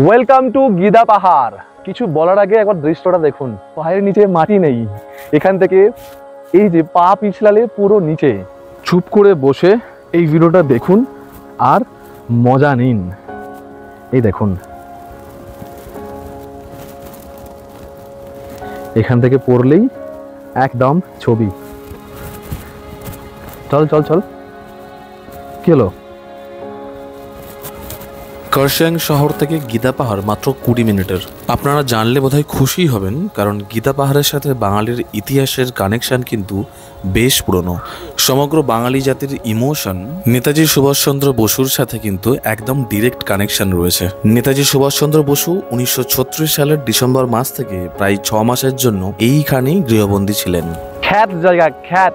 Welcome to গিদা পাহাড়। কিছু বলার আগে একবার দৃশ্যটা দেখুন, পায়ের নিচে মাটি নেই। এখান থেকে এই যে পা পিছলালে পুরো নিচে। চুপ করে বসে এই ভিডিওটা দেখুন আর মজা নিন। এই দেখুন, এখান থেকে পড়লেই একদম ছবি। চল চল চল, কি হলো? কার্শিয়াং শহর থেকে গিদা পাহাড় মাত্র 20 মিনিটের। আপনারা জানলে বোধহয় খুশি হবেন, কারণ গিদা পাহাড়ের সাথে বাঙালির ইতিহাসের কানেকশন কিন্তু বেশ পুরনো। সমগ্র বাঙালি জাতির ইমোশন নেতাজি সুভাষচন্দ্র বসুর সাথে কিন্তু একদম ডিরেক্ট কানেকশন রয়েছে। নেতাজি সুভাষচন্দ্র বসু 1936 সালের ডিসেম্বর মাস থেকে প্রায় 6 মাসের জন্য এইখানেই গৃহবন্দী ছিলেন। খ্যাত জায়গা, খ্যাত।